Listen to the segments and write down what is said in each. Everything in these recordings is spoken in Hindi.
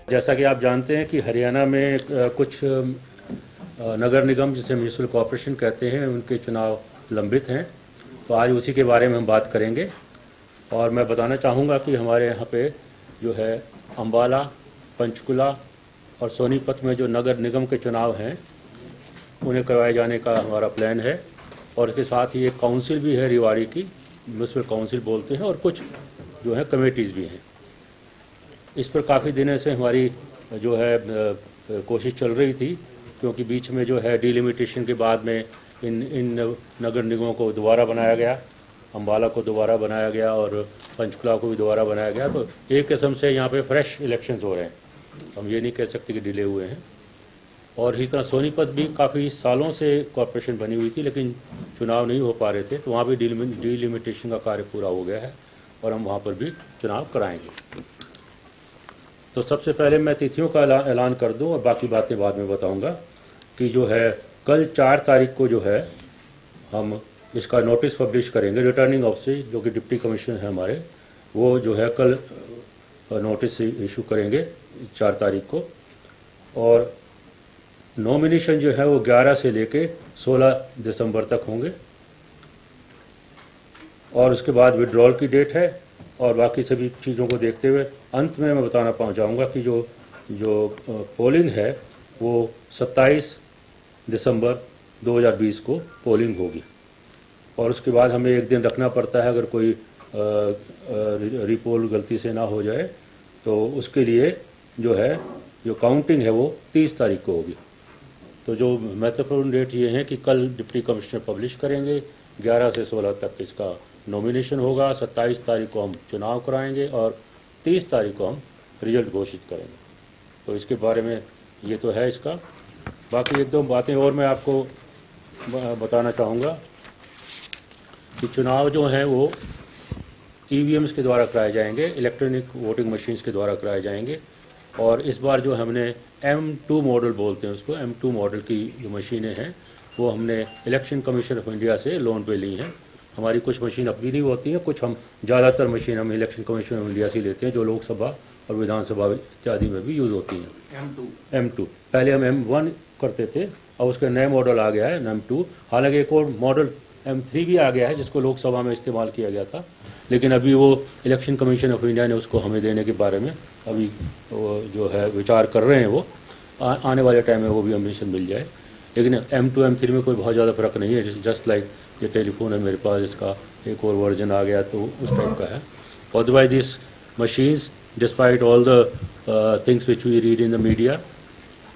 जैसा कि आप जानते हैं कि हरियाणा में कुछ नगर निगम जिसे म्यूनिसिपल कॉरपोरेशन कहते हैं उनके चुनाव लंबित हैं। तो आज उसी के बारे में हम बात करेंगे। और मैं बताना चाहूँगा कि हमारे यहाँ पे जो है अम्बाला, पंचकुला और सोनीपत में जो नगर निगम के चुनाव हैं उन्हें करवाए जाने का हमारा प्लान है। और इसके साथ ही एक काउंसिल भी है रेवाड़ी की, म्यूनिसिपल काउंसिल बोलते हैं, और कुछ जो है कमेटीज़ भी हैं। इस पर काफ़ी दिनों से हमारी जो है कोशिश चल रही थी, क्योंकि बीच में जो है डिलिमिटेशन के बाद में इन नगर निगमों को दोबारा बनाया गया, अम्बाला को दोबारा बनाया गया और पंचकुला को भी दोबारा बनाया गया। तो एक किस्म से यहाँ पे फ्रेश इलेक्शंस हो रहे हैं, हम ये नहीं कह सकते कि डिले हुए हैं। और इसी तरह सोनीपत भी काफ़ी सालों से कॉरपोरेशन बनी हुई थी लेकिन चुनाव नहीं हो पा रहे थे, तो वहाँ भी डिलिमिटेशन का कार्य पूरा हो गया है और हम वहाँ पर भी चुनाव कराएंगे। तो सबसे पहले मैं तिथियों का ऐलान कर दूं और बाकी बातें बाद में बताऊंगा कि जो है कल 4 तारीख को जो है हम इसका नोटिस पब्लिश करेंगे। रिटर्निंग ऑफिसर जो कि डिप्टी कमिश्नर है हमारे, वो जो है कल नोटिस इशू करेंगे 4 तारीख को। और नॉमिनेशन जो है वो 11 से लेके 16 दिसंबर तक होंगे और उसके बाद विड्रॉल की डेट है। और बाकी सभी चीज़ों को देखते हुए अंत में मैं बताना चाहूँगा कि जो पोलिंग है वो 27 दिसंबर 2020 को पोलिंग होगी। और उसके बाद हमें एक दिन रखना पड़ता है अगर कोई रिपोल गलती से ना हो जाए, तो उसके लिए जो काउंटिंग है वो 30 तारीख को होगी। तो जो महत्वपूर्ण डेट ये है कि कल डिप्टी कमिश्नर पब्लिश करेंगे, 11 से 16 तक इसका नॉमिनेशन होगा, 27 तारीख को हम चुनाव कराएंगे और 30 तारीख को हम रिजल्ट घोषित करेंगे। तो इसके बारे में ये तो है इसका। बाकी एक दो बातें और मैं आपको बताना चाहूँगा कि चुनाव जो हैं वो ईवीएम्स के द्वारा कराए जाएंगे, इलेक्ट्रॉनिक वोटिंग मशीन्स के द्वारा कराए जाएंगे। और इस बार जो हमने M2 मॉडल बोलते हैं उसको, M2 मॉडल की जो मशीनें हैं वो हमने इलेक्शन कमीशन ऑफ इंडिया से लोन पे ली हैं। हमारी कुछ मशीन अपनी नहीं होती हैं, कुछ हम ज़्यादातर मशीन हम इलेक्शन कमीशन ऑफ इंडिया से लेते हैं जो लोकसभा और विधानसभा इत्यादि में भी यूज़ होती हैं। M2 पहले हम M1 करते थे और उसका नया मॉडल आ गया है M2। हालांकि एक और मॉडल M3 भी आ गया है जिसको लोकसभा में इस्तेमाल किया गया था, लेकिन अभी वो इलेक्शन कमीशन ऑफ इंडिया ने उसको हमें देने के बारे में अभी जो है विचार कर रहे हैं। वो आने वाले टाइम में वो भी हमें मिल जाए। लेकिन M2 M3 में कोई बहुत ज़्यादा फर्क नहीं है। जस्ट लाइक ये टेलीफोन है मेरे पास, इसका एक और वर्जन आ गया तो उस टाइप का है। Otherwise this machines despite all the things which we read in the media,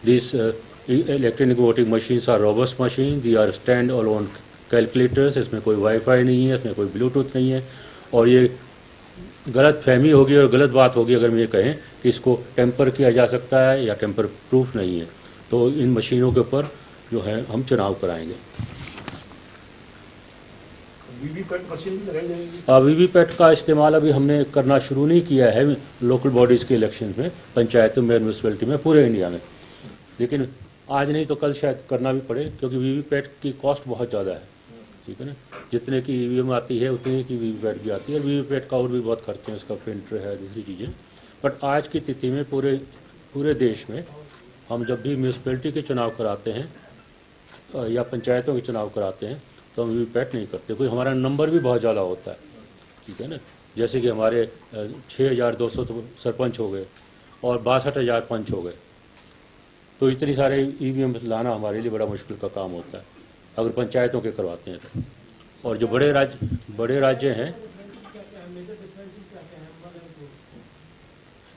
this electronic voting machines are robust machine, they are stand alone calculators. इसमें कोई वाईफाई नहीं है, इसमें कोई ब्लूटूथ नहीं है। और ये गलत फहमी होगी और गलत बात होगी अगर हम ये कहें कि इसको टेम्पर किया जा सकता है या टेम्पर प्रूफ नहीं है। तो इन मशीनों के ऊपर जो है हम चुनाव कराएंगे। वीवीपैट मशीन भी लगाई जाएगी? वीवीपैट का इस्तेमाल अभी हमने करना शुरू नहीं किया है लोकल बॉडीज़ के इलेक्शन में, पंचायतों में, म्यूनसिपैलिटी में, पूरे इंडिया में। लेकिन आज नहीं तो कल शायद करना भी पड़े, क्योंकि वीवीपैट की कॉस्ट बहुत ज़्यादा है। ठीक है ना, जितने की ईवीएम आती है उतने की वीवीपैट भी आती है। और वीवीपैट का और भी बहुत खर्चे हैं, उसका प्रिंटर है, दूसरी चीज़ें। बट आज की तिथि में पूरे देश में हम जब भी म्यूनसिपैलिटी के चुनाव कराते हैं या पंचायतों के चुनाव कराते हैं तो हम वीवीपैट नहीं करते। कोई हमारा नंबर भी बहुत ज़्यादा होता है, ठीक है ना। जैसे कि हमारे 6200 तो सरपंच हो गए और 62,000 पंच हो गए, तो इतनी सारे ईवीएम लाना हमारे लिए बड़ा मुश्किल का काम होता है अगर पंचायतों के करवाते हैं तो। और जो बड़े राज्य हैं,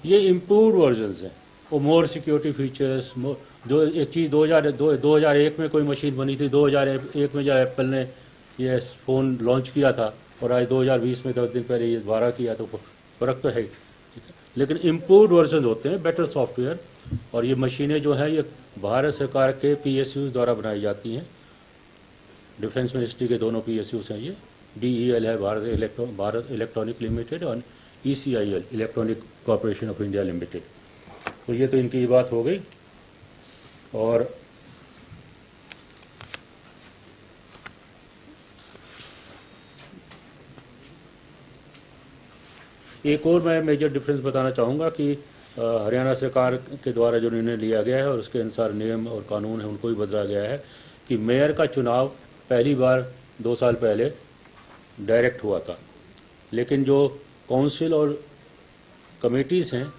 ये इम्प्रूव्ड वर्जन्स हैं, वो मोर सिक्योरिटी फीचर्स। जो एक चीज़ 2001 में कोई मशीन बनी थी, 2001 में जब एप्पल ने ये फ़ोन लॉन्च किया था और आज 2020 में 10 दिन पहले ये दोबारा किया, तो फ़र्क तो है, ठीक है। लेकिन इम्प्रूव्ड वर्जन होते हैं, बेटर सॉफ्टवेयर। और ये मशीनें जो हैं ये भारत सरकार के PSUs द्वारा बनाई जाती हैं। डिफेंस मिनिस्ट्री के दोनों PSUs हैं ये। BEL है भारत इलेक्ट्रॉनिक लिमिटेड और ECIL electronic corporation of India limited. तो ये तो इनकी बात हो गई। और एक और मैं मेजर डिफरेंस बताना चाहूँगा कि हरियाणा सरकार के द्वारा जो निर्णय लिया गया है और उसके अनुसार नियम और कानून है उनको भी बदला गया है कि मेयर का चुनाव पहली बार 2 साल पहले डायरेक्ट हुआ था, लेकिन जो काउंसिल और कमेटीज़ हैं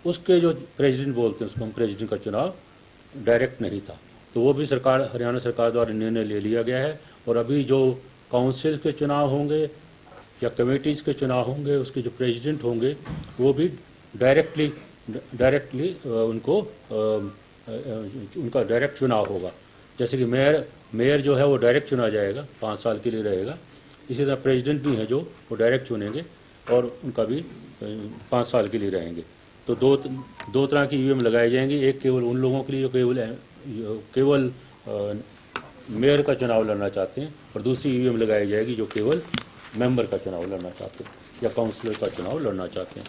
उसके जो प्रेसिडेंट बोलते हैं उसको हम प्रेसिडेंट का चुनाव डायरेक्ट नहीं था। तो वो भी हरियाणा सरकार द्वारा निर्णय ले लिया गया है और अभी जो काउंसिल के चुनाव होंगे या कमेटीज़ के चुनाव होंगे उसके जो प्रेसिडेंट होंगे वो भी डायरेक्टली उनका डायरेक्ट चुनाव होगा। जैसे कि मेयर जो है वो डायरेक्ट चुना जाएगा, 5 साल के लिए रहेगा, इसी तरह प्रेसिडेंट भी हैं जो वो डायरेक्ट चुनेंगे और उनका भी 5 साल के लिए रहेंगे। तो दो तरह की ईवीएम लगाई जाएंगी, एक केवल उन लोगों के लिए जो केवल मेयर का चुनाव लड़ना चाहते हैं और दूसरी ईवीएम लगाई जाएगी जो केवल मेंबर का चुनाव लड़ना चाहते हैं या काउंसिलर का चुनाव लड़ना चाहते हैं।